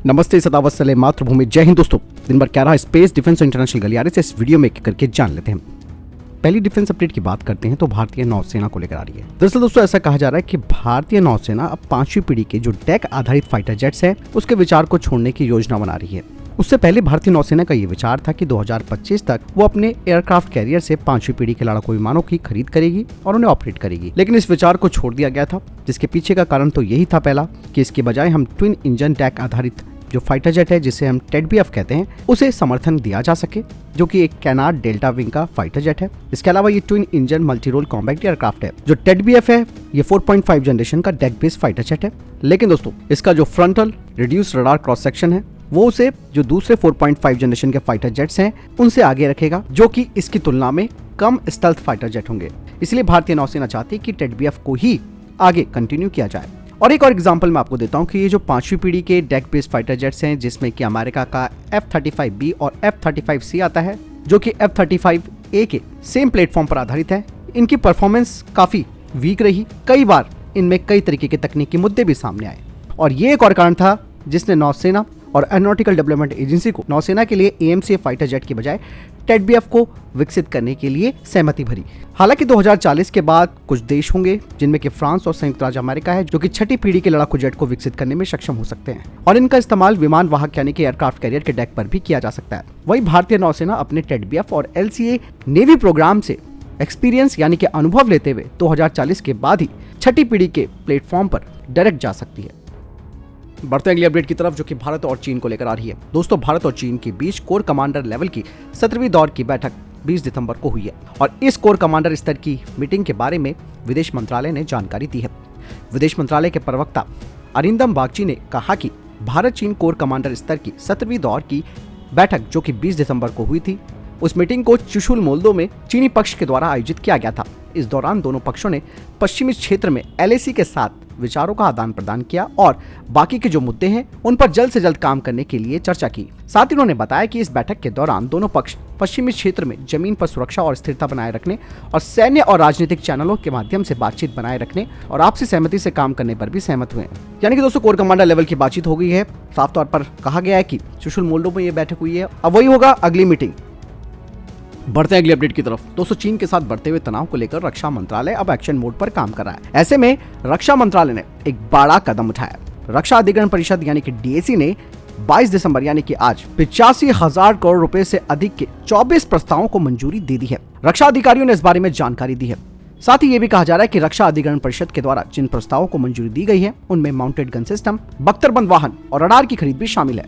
नमस्ते, सदावत सले मातृभूमि, जय हिंद दोस्तों। दिन भर क्या रहा स्पेस, डिफेंस और इंटरनेशनल गलियारे से इस वीडियो में एक करके जान लेते हैं। पहली डिफेंस अपडेट की बात करते हैं तो भारतीय नौसेना को लेकर आ रही है। दरअसल दोस्तों ऐसा कहा जा रहा है कि भारतीय नौसेना अब 5वीं पीढ़ी के जो डेक आधारित फाइटर जेट्स है उसके विचार को छोड़ने की योजना बना रही है। उससे पहले भारतीय नौसेना का ये विचार था कि 2025 तक वो अपने एयरक्राफ्ट कैरियर से 5वीं पीढ़ी के लड़ाकू विमानों की खरीद करेगी और उन्हें ऑपरेट करेगी, लेकिन इस विचार को छोड़ दिया गया था, जिसके पीछे का कारण तो यही था पहला कि इसके बजाय हम ट्विन इंजन डेक आधारित जो फाइटर जेट है जिसे हम टेडबीएफ कहते हैं उसे समर्थन दिया जा सके, जो कि एक कैनार्ड डेल्टा विंग का फाइटर जेट है। इसके अलावा ये twin engine multi role combat aircraft है। जो टेडबीएफ है ये 4.5 जनरेशन का डेक बेस्ड फाइटर जेट है, लेकिन दोस्तों इसका जो frontal reduce radar cross section है वो उसे जो दूसरे 4.5 जनरेशन के फाइटर जेट्स हैं उनसे आगे रखेगा, जो कि इसकी तुलना में कम स्टेल्थ फाइटर जेट होंगे। इसलिए भारतीय नौसेना चाहती है कि टेडबीएफ को ही आगे कंटिन्यू किया जाए। और एक और एग्जांपल मैं आपको देता हूं कि ये जो 5वीं पीढ़ी के डेक बेस्ड फाइटर जेट्स हैं जिसमें कि अमेरिका का F-35B और F-35C आता है, जो कि F-35A के सेम प्लेटफॉर्म पर आधारित है, इनकी परफॉर्मेंस काफी वीक रही। कई बार इनमें कई तरीके के तकनीकी मुद्दे भी सामने आए और ये एक और कारण था जिसने नौसेना और एरोनॉटिकल डेवलपमेंट एजेंसी को नौसेना के लिए AMCA फाइटर जेट के बजाय टेडबीएफ को विकसित करने के लिए सहमति भरी। हालांकि 2040 के बाद कुछ देश होंगे जिनमें कि फ्रांस और संयुक्त राज्य अमेरिका है, जो कि 6ठी पीढ़ी के लड़ाकू जेट को विकसित करने में सक्षम हो सकते हैं और इनका इस्तेमाल विमान वाहक यानी कि एयरक्राफ्ट कैरियर के डेक पर भी किया जा सकता है। वहीं भारतीय नौसेना अपने टेडबीएफ और LCA नेवी प्रोग्राम से एक्सपीरियंस यानी कि अनुभव लेते हुए 2040 के बाद ही 6ठी पीढ़ी के प्लेटफॉर्म पर डायरेक्ट जा सकती है। बढ़ते हैं अगली अपडेट की तरफ, जो कि भारत और चीन को लेकर आ रही है। दोस्तों भारत और चीन के बीच कोर कमांडर लेवल की 17वीं दौर की बैठक 20 दिसंबर को हुई है और इस कोर कमांडर स्तर की मीटिंग के बारे में विदेश मंत्रालय ने जानकारी दी है। विदेश मंत्रालय के प्रवक्ता अरिंदम बागची ने कहा कि भारत चीन कोर कमांडर स्तर की 17वीं दौर की बैठक जो कि 20 दिसंबर को हुई थी, उस मीटिंग को चुशुल मोल्दो में चीनी पक्ष के द्वारा आयोजित किया गया था। इस दौरान दोनों पक्षों ने पश्चिमी क्षेत्र में LAC के साथ विचारों का आदान प्रदान किया और बाकी के जो मुद्दे हैं उन पर जल्द से जल्द काम करने के लिए चर्चा की। साथ ही उन्होंने बताया कि इस बैठक के दौरान दोनों पक्ष पश्चिमी क्षेत्र में जमीन पर सुरक्षा और स्थिरता बनाए रखने और सैन्य और राजनीतिक चैनलों के माध्यम से बातचीत बनाए रखने और आपसी सहमति से काम करने पर भी सहमत हुए। यानी कि दोस्तों कोर कमांडर लेवल की बातचीत हो गई है। साफ तौर पर कहा गया है कि चुशुल मोल्डो में ये बैठक हुई है। अब वही होगा अगली मीटिंग। बढ़ते हैं अगली अपडेट की तरफ। दोस्तों चीन के साथ बढ़ते हुए तनाव को लेकर रक्षा मंत्रालय अब एक्शन मोड पर काम कर रहा है। ऐसे में रक्षा मंत्रालय ने एक बड़ा कदम उठाया। रक्षा अधिग्रहण परिषद यानी कि DAC ने 22 दिसंबर यानी कि आज 85,000 करोड़ रुपए से अधिक के 24 प्रस्तावों को मंजूरी दे दी है। रक्षा अधिकारियों ने इस बारे में जानकारी दी है। साथ ही ये भी कहा जा रहा है कि रक्षा अधिग्रहण परिषद के द्वारा जिन प्रस्तावों को मंजूरी दी गई है उनमें माउंटेड गन सिस्टम, बख्तरबंद वाहन और रडार की खरीद भी शामिल है।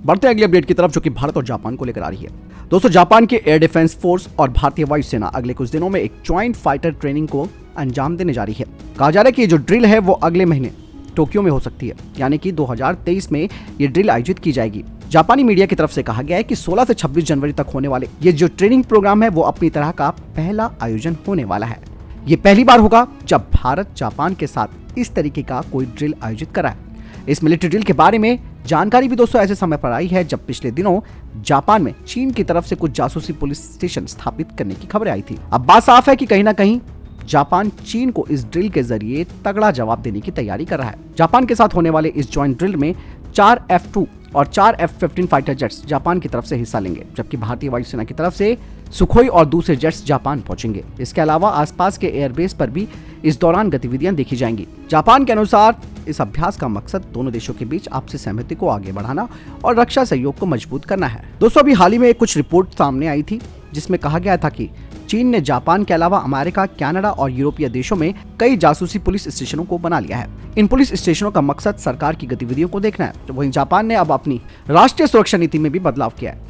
बढ़ते अगली अपडेट की तरफ, जो कि भारत और जापान को लेकर आ रही है। दोस्तों जापान के एयर डिफेंस फोर्स और भारतीय वायुसेना अगले कुछ दिनों में एक ज्वाइंट फाइटर ट्रेनिंग को अंजाम देने जा रही है। कहा जा रहा है कि ये जो ड्रिल है वो अगले महीने टोक्यो में हो सकती है, यानी कि 2023 में ये ड्रिल आयोजित की जाएगी। जापानी मीडिया की तरफ से कहा गया है कि 16 से 26 जनवरी तक होने वाले ये जो ट्रेनिंग प्रोग्राम है वो अपनी तरह का पहला आयोजन होने वाला है। ये पहली बार होगा जब भारत जापान के साथ इस तरीके का कोई ड्रिल आयोजित करा है। इस मिलिट्री ड्रिल के बारे में जानकारी भी दोस्तों ऐसे समय पर आई है जब पिछले दिनों जापान में चीन की तरफ से कुछ जासूसी पुलिस स्टेशन स्थापित करने की खबरें आई थी। अब बात साफ है कि कहीं ना कहीं जापान चीन को इस ड्रिल के जरिए तगड़ा जवाब देने की तैयारी कर रहा है। जापान के साथ होने वाले इस ज्वाइंट ड्रिल में 4 F-2 और 4 F-15 फाइटर जेट्स जापान की तरफ से हिस्सा लेंगे, जबकि भारतीय वायुसेना की तरफ से सुखोई और दूसरे जेट्स जापान पहुंचेंगे। इसके अलावा आसपास के एयरबेस पर भी इस दौरान गतिविधियां देखी जाएंगी। जापान के अनुसार इस अभ्यास का मकसद दोनों देशों के बीच आपसी सहमति को आगे बढ़ाना और रक्षा सहयोग को मजबूत करना है। दोस्तों अभी हाल ही में कुछ रिपोर्ट सामने आई थी जिसमें कहा गया था कि चीन ने जापान के अलावा अमेरिका, कनाडा और यूरोपीय देशों में कई जासूसी पुलिस स्टेशनों को बना लिया है। इन पुलिस स्टेशनों का मकसद सरकार की गतिविधियों को देखना है। तो वहीं जापान ने अब अपनी राष्ट्रीय सुरक्षा नीति में भी बदलाव किया है।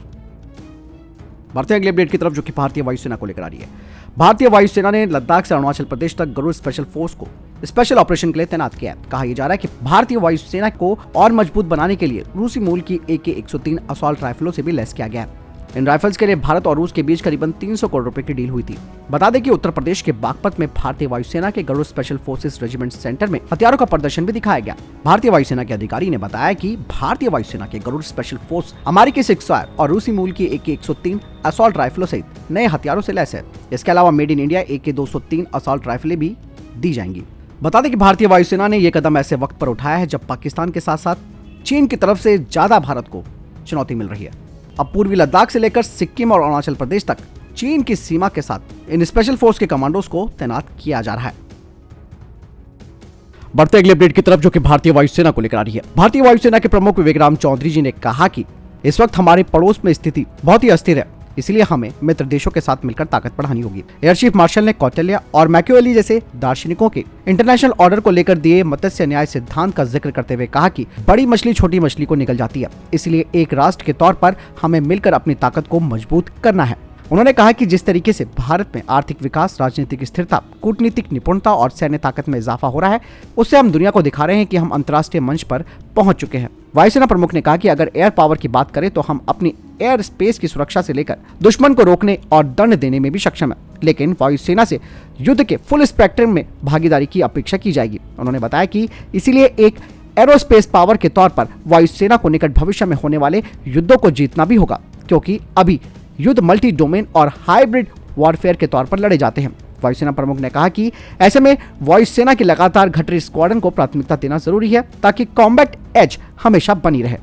बढ़ते अगले अपडेट की तरफ, जो कि भारतीय वायुसेना को लेकर आ रही है। भारतीय वायुसेना ने लद्दाख से अरुणाचल प्रदेश तक गरुड़ स्पेशल फोर्स को स्पेशल ऑपरेशन के लिए तैनात किया है। कहा यह जा रहा है कि भारतीय वायुसेना को और मजबूत बनाने के लिए रूसी मूल की AK-103 असॉल्ट राइफलों से भी लैस किया गया है। इन राइफल्स के लिए भारत और रूस के बीच करीबन 300 करोड़ रुपए की डील हुई थी। बता दें कि उत्तर प्रदेश के बागपत में भारतीय वायुसेना के Garud special forces regiment centre में हथियारों का प्रदर्शन भी दिखाया गया। भारतीय वायुसेना के अधिकारी ने बताया कि भारतीय वायुसेना के गरुड़ स्पेशल फोर्स अमेरिकी सिक्सफायर और रूसी मूल की AK-103 असॉल्ट राइफलों सहित नए हथियारों से लैस है। इसके अलावा made in India AK-203 assault राइफलें भी दी जाएंगी। बता दें कि भारतीय वायुसेना ने यह कदम ऐसे वक्त पर उठाया है जब पाकिस्तान के साथ साथ चीन की तरफ से ज्यादा भारत को चुनौती मिल रही है। अब पूर्वी लद्दाख से लेकर सिक्किम और अरुणाचल प्रदेश तक चीन की सीमा के साथ इन स्पेशल फोर्स के कमांडोज को तैनात किया जा रहा है। बढ़ते अगले अपडेट की तरफ, जो कि भारतीय वायुसेना को लेकर आ रही है। भारतीय वायुसेना के प्रमुख विवेकराम चौधरी जी ने कहा कि इस वक्त हमारे पड़ोस में स्थिति बहुत ही अस्थिर है, इसलिए हमें मित्र देशों के साथ मिलकर ताकत बढ़ानी होगी। एयर चीफ मार्शल ने कौटिल्य और मैकियावेली जैसे दार्शनिकों के इंटरनेशनल ऑर्डर को लेकर दिए मत्स्य न्याय सिद्धांत का जिक्र करते हुए कहा कि बड़ी मछली छोटी मछली को निगल जाती है, इसलिए एक राष्ट्र के तौर पर हमें मिलकर अपनी ताकत को मजबूत करना है। उन्होंने कहा कि जिस तरीके से भारत में आर्थिक विकास, राजनीतिक स्थिरता, कूटनीतिक निपुणता और सैन्य ताकत में इजाफा हो रहा है, उससे हम दुनिया को दिखा रहे हैं कि हम अंतर्राष्ट्रीय मंच पर पहुंच चुके हैं। वायुसेना प्रमुख ने कहा कि अगर एयर पावर की बात करें तो हम अपनी एयर स्पेस की सुरक्षा से लेकर दुश्मन को रोकने और दंड देने में भी सक्षम है, लेकिन वायुसेना से युद्ध के फुल स्पेक्ट्रम में भागीदारी की अपेक्षा की जाएगी। उन्होंने बताया कि इसीलिए एक एरोस्पेस पावर के तौर पर वायुसेना को निकट भविष्य में होने वाले युद्धों को जीतना भी होगा, क्योंकि अभी युद्ध मल्टी डोमेन और हाइब्रिड वॉरफेयर के तौर पर लड़े जाते हैं। वायुसेना प्रमुख ने कहा कि ऐसे में वायुसेना की लगातार घट रही स्क्वाड्रन को प्राथमिकता देना जरूरी है, ताकि कॉम्बैट एज हमेशा बनी रहे।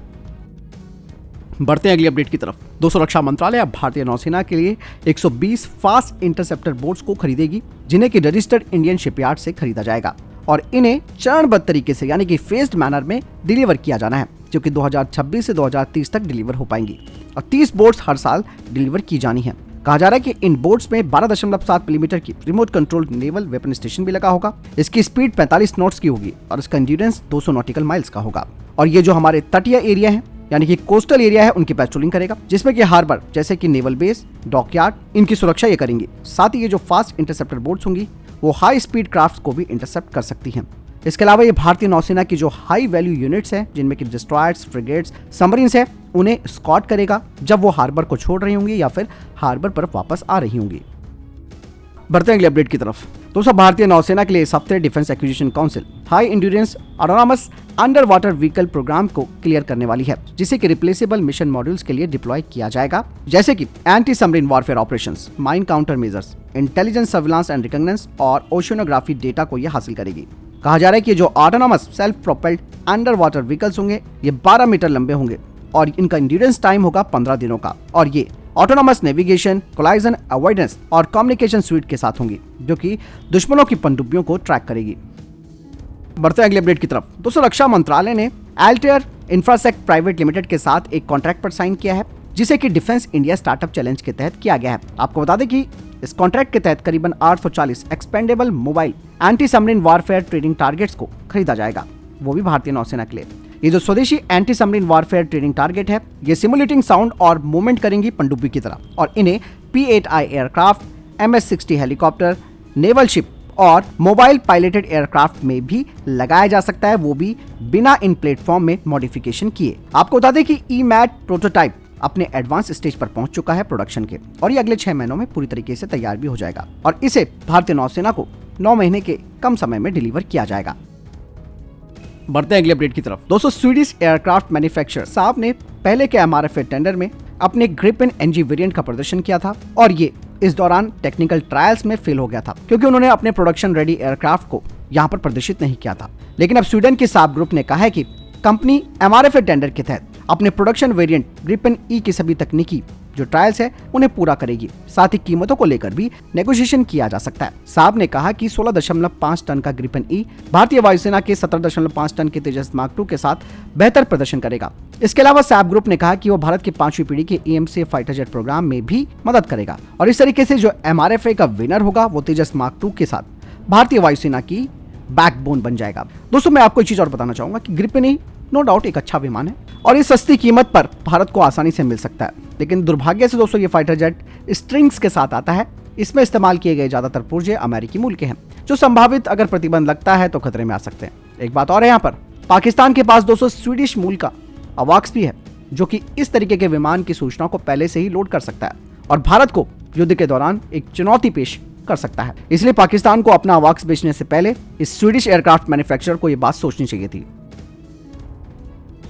बढ़ते हैं अगली अपडेट की तरफ। दोस्तों, रक्षा मंत्रालय अब भारतीय नौसेना के लिए 120 फास्ट इंटरसेप्टर बोट्स को खरीदेगी, जिन्हें की रजिस्टर्ड इंडियन शिपयार्ड से खरीदा जाएगा और इन्हें चरणबद्ध तरीके से यानी कि फेस्ड मैनर में डिलीवर किया जाना है, जो कि 2026 से 2030 तक डिलीवर हो पाएंगी और 30 बोट्स हर साल डिलीवर की जानी है। कहा जा रहा है कि इन बोट्स में 12.7 मिलीमीटर की remote control naval weapon station भी लगा होगा। इसकी स्पीड 45 नॉट्स की होगी और इसका एंड्योरेंस 200 नॉटिकल माइल्स का होगा। और ये जो हमारे तटीय एरिया है यानी कि कोस्टल एरिया है, उनकी पेट्रोलिंग करेगा, जिसमें कि हार्बर जैसे कि नेवल बेस, डॉकयार्ड, इनकी सुरक्षा ये करेंगी। साथ ही ये जो फास्ट इंटरसेप्टर बोट्स होंगी वो हाई स्पीड क्राफ्ट को भी इंटरसेप्ट कर सकती हैं। इसके अलावा ये भारतीय नौसेना की जो हाई वैल्यू यूनिट्स हैं, जिनमें कि डिस्ट्रॉयर्स, फ्रिगेट्स, सबमरीन्स हैं, उन्हें स्कॉट करेगा जब वो हार्बर को छोड़ रही होंगी या फिर हार्बर पर वापस आ रही होंगी। बढ़ते हैं अगले अपडेट की तरफ। दोस्तों, भारतीय नौसेना के लिए इस हफ्ते defence acquisition council high endurance autonomous under water vehicle programme को क्लियर करने वाली है, जिसे कि रिप्लेसेबल मिशन मॉड्यूल्स के लिए डिप्लॉय किया जाएगा, जैसे कि anti submarine warfare operations, mine counter measures, intelligence, surveillance and reconnaissance और ओशियनोग्राफी डेटा को यह हासिल करेगी। कहा जा रहा है कि जो autonomous self propelled under water vehicles होंगे ये 12 मीटर लंबे होंगे और इनका इंड्योरेंस टाइम होगा 15 दिनों का और ये ऑटोनॉमस नेविगेशन, कोलाइजन अवॉइडेंस और कम्युनिकेशन स्वीट के साथ होंगी, जो कि दुश्मनों की पनडुब्बियों को ट्रैक करेगी। बढ़ते हैं अगले अपडेट की तरफ। दोस्तों, रक्षा मंत्रालय ने एल्टेयर इंफ्रासेक प्राइवेट लिमिटेड के साथ एक कॉन्ट्रैक्ट पर साइन किया है, जिसे कि डिफेंस इंडिया स्टार्टअप चैलेंज के तहत किया गया है। आपको बता दें कि इस कॉन्ट्रैक्ट के तहत करीबन 840 expendable mobile anti submarine warfare training targets को खरीदा जाएगा, वो भी भारतीय नौसेना के लिए। ये जो स्वदेशी anti submarine warfare training target है, ये सिमुलेटिंग साउंड और मूवमेंट करेंगी पनडुब्बी की तरह और इन्हें P-8I aircraft, MS-60 helicopter, naval ship और मोबाइल पायलटेड एयरक्राफ्ट में भी लगाया जा सकता है, वो भी बिना इन प्लेटफॉर्म में मॉडिफिकेशन किए। आपको बता दें कि EMAT प्रोटोटाइप अपने एडवांस स्टेज पर पहुंच चुका है प्रोडक्शन के और ये अगले 6 महीनों में पूरी तरीके से तैयार भी हो जाएगा और इसे भारतीय नौसेना को 9 महीने के कम समय में डिलीवर किया जाएगा। बढ़ते हैं अगले अपडेट की तरफ। दोस्तों, स्वीडिश एयरक्राफ्ट मैन्युफैक्चरर साहब ने पहले के MRFA टेंडर में अपने ग्रिपेन NG वेरिएंट का प्रदर्शन किया था और ये इस दौरान टेक्निकल ट्रायल्स में फेल हो गया था, क्योंकि उन्होंने अपने प्रोडक्शन रेडी एयरक्राफ्ट को यहाँ पर प्रदर्शित नहीं किया था। लेकिन अब स्वीडन के साब ग्रुप ने कहा है कि कंपनी MRFA टेंडर के तहत अपने प्रोडक्शन वेरिएंट ग्रिपेन E की सभी तकनीकी जो ट्रायल्स है उन्हें पूरा करेगी। साथ ही कीमतों को लेकर भी नेगोशिएशन किया जा सकता है। साहब ने कहा कि 16.5 टन का ग्रिपेन E भारतीय वायुसेना के 17.5 टन के तेजस मार्क 2 के साथ बेहतर प्रदर्शन करेगा। इसके अलावा सैप ग्रुप ने कहा कि वो भारत के 5वीं पीढ़ी के EMC फाइटर जेट प्रोग्राम में भी मदद करेगा और इस तरीके से जो MRFA का विनर होगा वो तेजस मार्क 2 के साथ भारतीय वायुसेना की बैकबोन बन जाएगा। दोस्तों, मैं आपको एक चीज और बताना चाहूंगा कि ग्रिपेन E नो डाउट एक अच्छा विमान है और इस सस्ती कीमत पर भारत को आसानी से मिल सकता है, लेकिन दुर्भाग्य से दोस्तों ये फाइटर जेट स्ट्रिंग्स के साथ आता है। इसमें इस्तेमाल किए गए ज्यादातर पुर्जे अमेरिकी मूल के हैं, जो संभावित अगर प्रतिबंध लगता है तो खतरे में आ सकते हैं। एक बात और है, यहाँ पर पाकिस्तान के पास दोस्तों स्वीडिश मूल का अवाक्स भी है, जो कि इस तरीके के विमान की सूचना को पहले से ही लोड कर सकता है और भारत को युद्ध के दौरान एक चुनौती पेश कर सकता है। इसलिए पाकिस्तान को अपना अवाक्स बेचने से पहले इस स्वीडिश एयरक्राफ्ट मैन्युफैक्चरर को यह बात सोचनी चाहिए थी।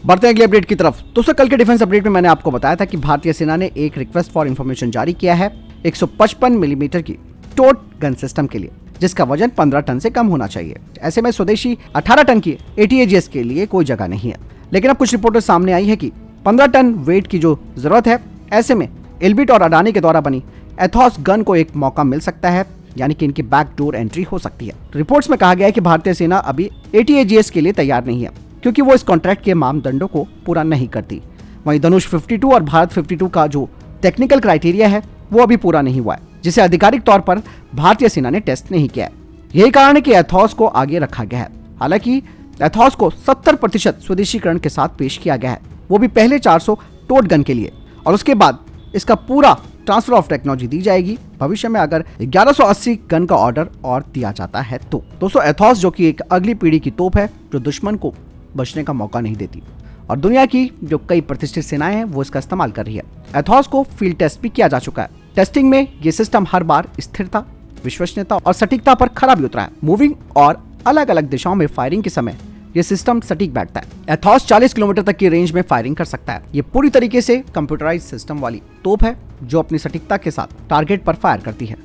बढ़ते हैं अगले अपडेट की तरफ। दोस्तों, कल के डिफेंस अपडेट में मैंने आपको बताया था कि भारतीय सेना ने एक रिक्वेस्ट फॉर इंफॉर्मेशन जारी किया है 155 मिलीमीटर की टोट गन सिस्टम के लिए, जिसका वजन 15 टन से कम होना चाहिए। ऐसे में स्वदेशी 18 टन की ATAGS के लिए कोई जगह नहीं है, लेकिन अब कुछ रिपोर्टें सामने आई है कि 15 टन वेट की जो जरूरत है, ऐसे में एल्बिट और अडानी के द्वारा बनी एथॉस गन को एक मौका मिल सकता है, यानी कि इनकी बैकडोर एंट्री हो सकती है। रिपोर्ट्स में कहा गया है कि भारतीय सेना अभी ATAGS के लिए तैयार नहीं है, क्योंकि वो इस कॉन्ट्रैक्ट के मानदंडों को पूरा नहीं करती। वहीं धनुष 52 और भारत 52 का जो टेक्निकल क्राइटेरिया है वो अभी पूरा नहीं हुआ है, जिसे आधिकारिक तौर पर भारतीय सेना ने टेस्ट नहीं किया है। यही कारण है कि एथॉस को आगे रखा गया है। हालांकि एथॉस को 70% स्वदेशीकरण के साथ पेश किया गया है, वो भी पहले 400 टोट गन के लिए, और उसके बाद इसका पूरा ट्रांसफर ऑफ टेक्नोलॉजी दी जाएगी भविष्य में अगर 1180 गन का ऑर्डर और दिया जाता है तो। दोस्तों, एथॉस जो कि एक अगली पीढ़ी की तोप है जो दुश्मन को बचने का मौका नहीं देती, और दुनिया की जो कई प्रतिष्ठित सेनाएं हैं वो इसका इस्तेमाल कर रही है। एथॉस को फील्ड टेस्ट भी किया जा चुका है। टेस्टिंग में ये सिस्टम हर बार स्थिरता, विश्वसनीयता और सटीकता पर खरा भी उतरा है। मूविंग और अलग अलग दिशाओं में फायरिंग के समय ये सिस्टम सटीक बैठता है। एथॉस 40 किलोमीटर तक की रेंज में फायरिंग कर सकता है। ये पूरी तरीके से कंप्यूटराइज सिस्टम वाली तोप है जो अपनी सटीकता के साथ टारगेट पर फायर करती है।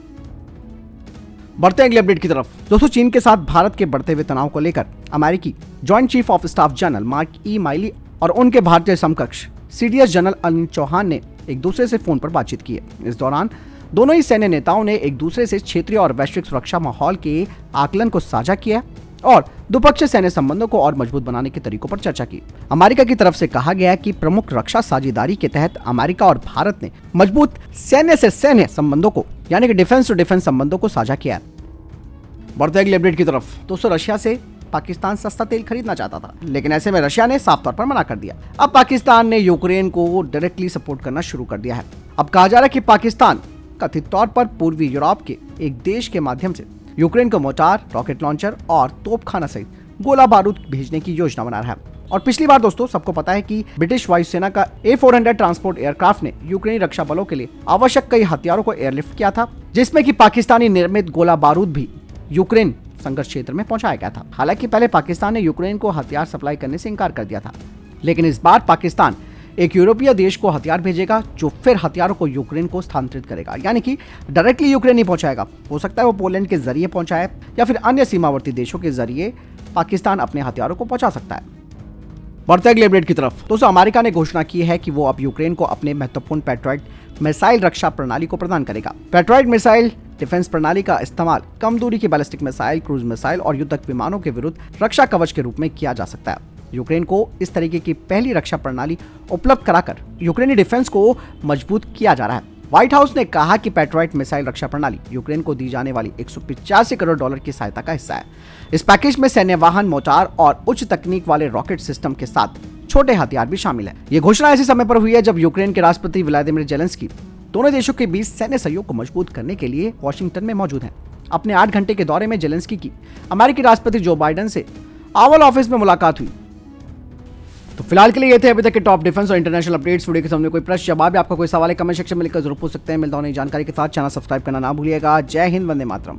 बढ़ते हैं अगले अपडेट की तरफ। दोस्तों, चीन के साथ भारत के बढ़ते हुए तनाव को लेकर अमेरिकी joint chief of staff general mark E Miley और उनके भारतीय समकक्ष CDS जनरल अनिल चौहान ने एक दूसरे से फोन पर बातचीत की है। इस दौरान दोनों ही सैन्य नेताओं ने एक दूसरे से क्षेत्रीय और वैश्विक सुरक्षा माहौल के आकलन को साझा किया और द्विपक्षीय सैन्य संबंधों को और मजबूत बनाने के तरीकों पर चर्चा की। अमेरिका की तरफ से कहा गया कि प्रमुख रक्षा साझेदारी के तहत अमेरिका और भारत ने मजबूत सैन्य से सैन्य संबंधों को, यानी कि डिफेंस टू डिफेंस संबंधों को साझा किया है। बढ़ते अगले अपडेट की तरफ। दोस्तों, रशिया से पाकिस्तान सस्ता तेल खरीदना चाहता था, लेकिन ऐसे में रशिया ने साफ तौर पर मना कर दिया। अब पाकिस्तान ने यूक्रेन को डायरेक्टली सपोर्ट करना शुरू कर दिया है। अब कहा जा रहा है कि पाकिस्तान कथित तौर पर पूर्वी यूरोप के एक देश के माध्यम से यूक्रेन को मोर्टार, रॉकेट लॉन्चर और तोपखाना सहित गोला बारूद भेजने की योजना बना रहा है। और पिछली बार दोस्तों सबको पता है कि ब्रिटिश वायुसेना का A400 ट्रांसपोर्ट एयरक्राफ्ट ने यूक्रेनी रक्षा बलों के लिए आवश्यक कई हथियारों को एयरलिफ्ट किया था, जिसमें कि पाकिस्तानी निर्मित गोला बारूद भी यूक्रेन संघर्ष क्षेत्र में पहुंचाया गया था। हालांकि पहले पाकिस्तान ने यूक्रेन को हथियार सप्लाई करने से इनकार कर दिया था, लेकिन इस बार पाकिस्तान एक यूरोपीय देश को हथियार भेजेगा जो फिर हथियारों को यूक्रेन को स्थानांतरित करेगा, यानी कि डायरेक्टली यूक्रेन नहीं पहुंचाएगा। हो सकता है वो पोलैंड के जरिए पहुंचाए या फिर अन्य सीमावर्ती देशों के जरिए पाकिस्तान अपने हथियारों को पहुंचा सकता है। बढ़ते अगले अपडेट की तरफ। दोस्तों, अमेरिका ने घोषणा की है कि वो अब यूक्रेन को अपने महत्वपूर्ण पैट्रियट मिसाइल रक्षा प्रणाली को प्रदान करेगा। पैट्रियट मिसाइल डिफेंस प्रणाली का इस्तेमाल कम दूरी की बैलिस्टिक मिसाइल, क्रूज मिसाइल और युद्धक विमानों के विरुद्ध रक्षा कवच के रूप में किया जा सकता है। यूक्रेन को इस तरीके की पहली रक्षा प्रणाली उपलब्ध कराकर यूक्रेनी डिफेंस को मजबूत किया जा रहा है। व्हाइट हाउस ने कहा कि पैट्रियट मिसाइल रक्षा प्रणाली यूक्रेन को दी जाने वाली 185 करोड़ डॉलर की सहायता का हिस्सा है। इस पैकेज में सैन्य वाहन, मोर्टार और उच्च तकनीक वाले रॉकेट सिस्टम के साथ छोटे हथियार भी शामिल है। ये घोषणा ऐसे समय पर हुई है जब यूक्रेन के राष्ट्रपति व्लादिमीर जेलेंस्की दोनों देशों के बीच सैन्य सहयोग को मजबूत करने के लिए वॉशिंगटन में मौजूद हैं। अपने 8 घंटे के दौरे में जेलेंस्की की अमेरिकी राष्ट्रपति जो बाइडेन से ओवल ऑफिस में मुलाकात हुई। तो फिलहाल के लिए ये थे अभी तक के टॉप डिफेंस और इंटरनेशनल अपडेट्स। वीडियो के सामने कोई प्रश्न जवाब या आपका कोई सवाल है कमेंट सेक्शन में लिखकर जरूर पूछ सकते हैं। मिलता हूं नई जानकारी के साथ। चैनल सब्सक्राइब करना ना भूलिएगा। जय हिंद, वंदे मातरम।